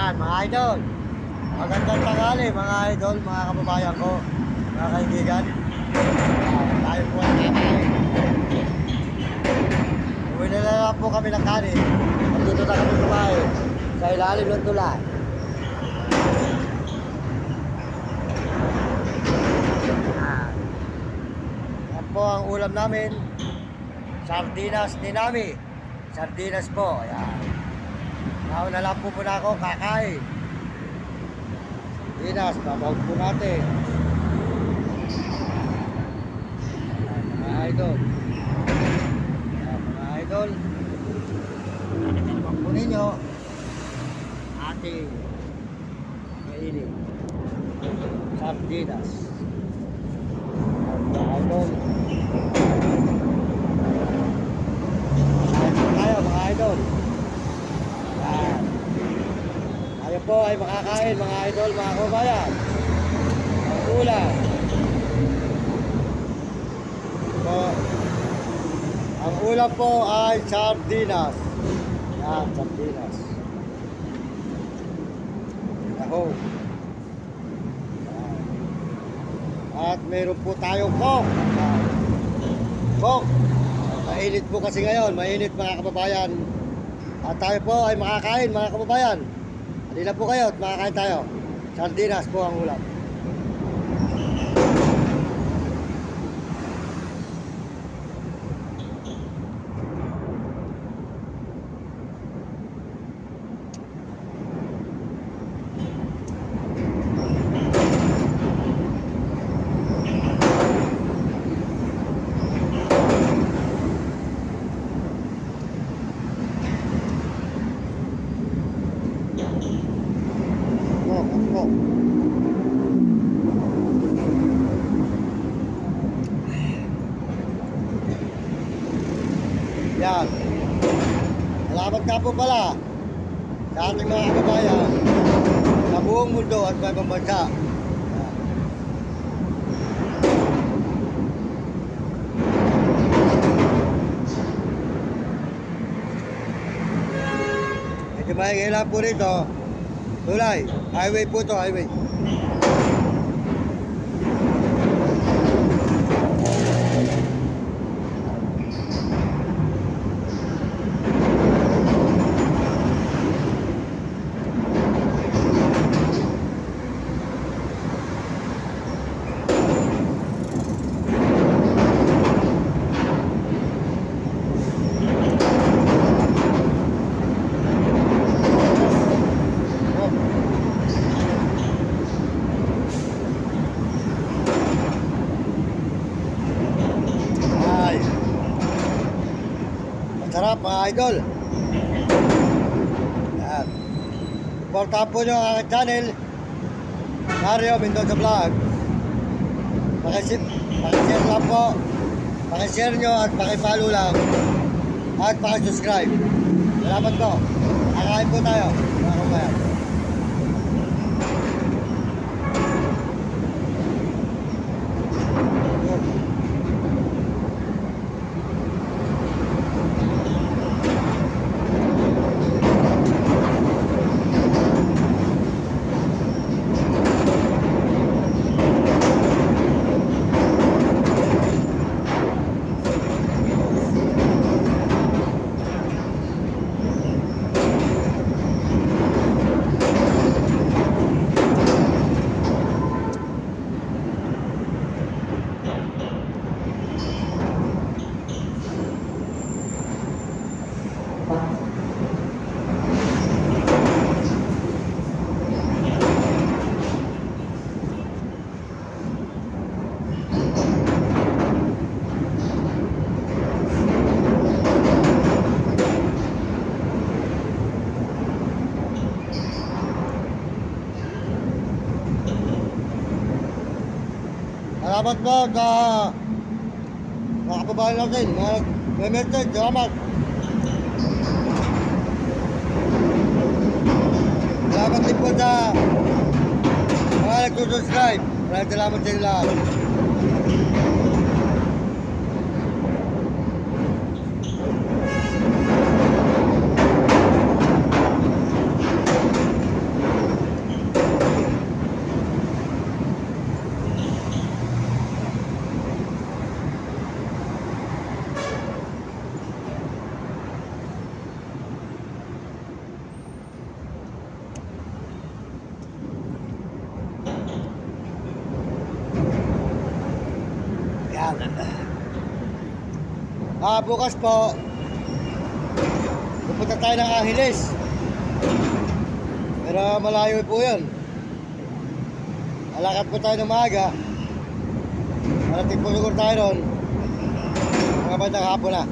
Yan, mga idol. Magandang tanghali, mga idol, mga kababayan ko, mga kaibigan. Tayo po ay kakain. Uwi na lang po kami ng kanin. Dito na kami kumain sa ilalim ng tulay. Yan po ang ulam namin. Sardinas ni Nami. Sardinas po. Ayan. Nauna lang po muna ako kakain. Sardinas, babawag po natin. Ayan, mga idol. Ayan, mga idol. Babawag po ninyo. Ating kainin. Sardinas. Ayan, mga idol. Tayo mga idol. Yan. Tayo po ay makakain mga idol, mga kabayan. Ang ulam po, ang ulam po ay sardinas. Yan, sardinas. Ako. At meron po tayong coke. Coke. Mainit po kasi ngayon, mainit mga kababayan. At tayo po ay makakain mga kababayan. Halina po kayo at makakain tayo. Sardinas po ang ulam. Yan. Salamat ka po pala sa ating mga kababayan sa buong mundo at sa ibang bansa. Medyo maingay lang po rito. Tulay. Highway po to, highway. Sarap mga idol. Yan. Supportahan po nyo ang aking channel, Mario Mendoza Vlog. Pakishare lang po. Pakishare nyo at pakipollow lang. At pakisubscribe. Salamat po. Kakain po tayo mga kabayan. Salamat po sa mga kababayan natin, mga message, salamat. Salamat din po sa mga nagsusubscribe. Maraming salamat sa inyo lahat. Yan. Bukas po, pupunta tayo ng Angeles. Pero malayo po yun. Alakad po tayo ng maaga. Malating po lugar tayo ron. Mga bandang hapon na.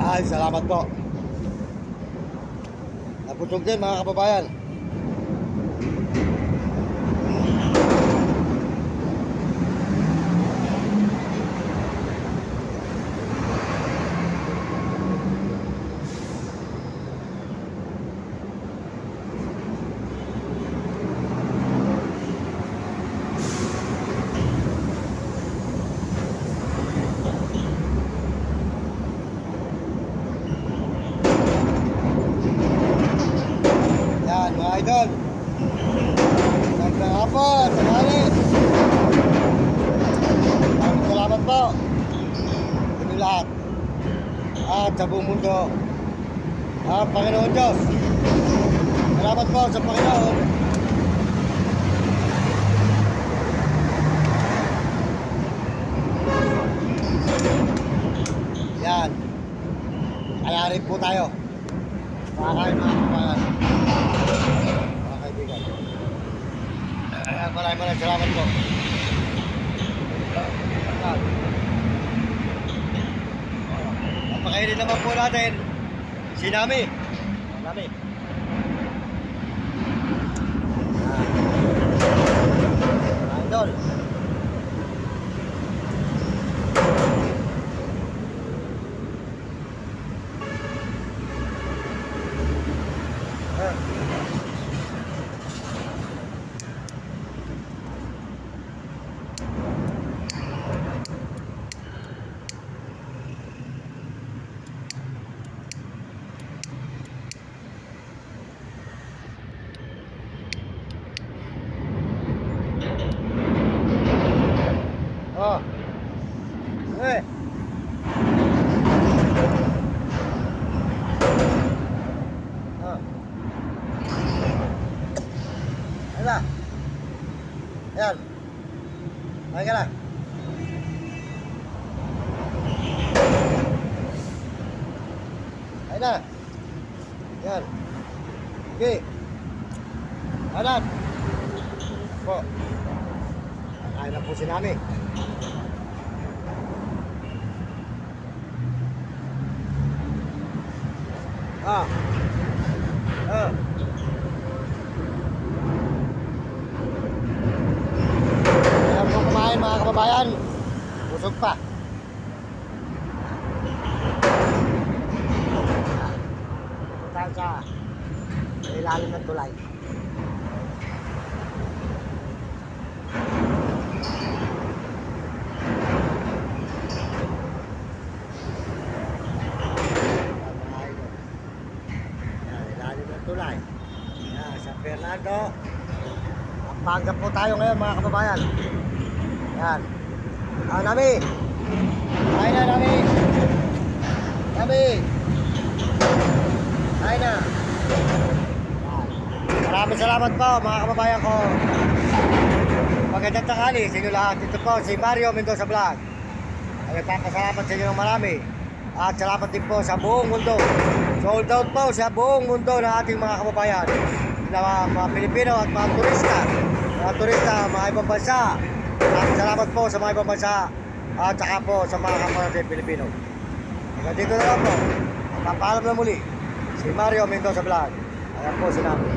Ay, salamat po. Naputog din mga kababayan. Mga idol, magandang hapon, tanghali. Maraming salamat po sa inyo lahat at sa buong mundo. Panginoon Diyos, salamat po sa Panginoon. Yan, kaya rin po tayo makakain mga kabayan. Mga kaibigan, maraming salamat po. Napakainin naman po natin si Nami. Nami. Idol. Oh. Eh. Oh. Ayan. Ayan. Ayan ka na. Ayan na. Ayan. Okay. Ayan. Po. Kaya na po si Nami. Ayan po kumain mga kababayan. Busog pa. Puntahan sa ilalim ng tulay. Tulay. Yan, San Fernando. Pampanga po tayo ngayon mga kababayan. Yan. Nami. Kain na, Nami. Nami. Kain na. Yan. Maraming salamat po mga kababayan ko. Magandang tanghali sa inyo lahat. Ito po si Mario Mendoza Vlog. Ay nagpapasalamat sa inyo ng marami. At salamat din po sa buong mundo. Sold out po sa buong mundo ng ating mga kababayan. Mga Pilipino at mga turista. Mga turista, mga ibang bansa. Salamat po sa mga ibang bansa. At saka po sa mga kapwa natin Pilipino. Hanggang dito na lang po. Papaalam na muli si Mario Mendoza Vlog. Ayan po si Nami.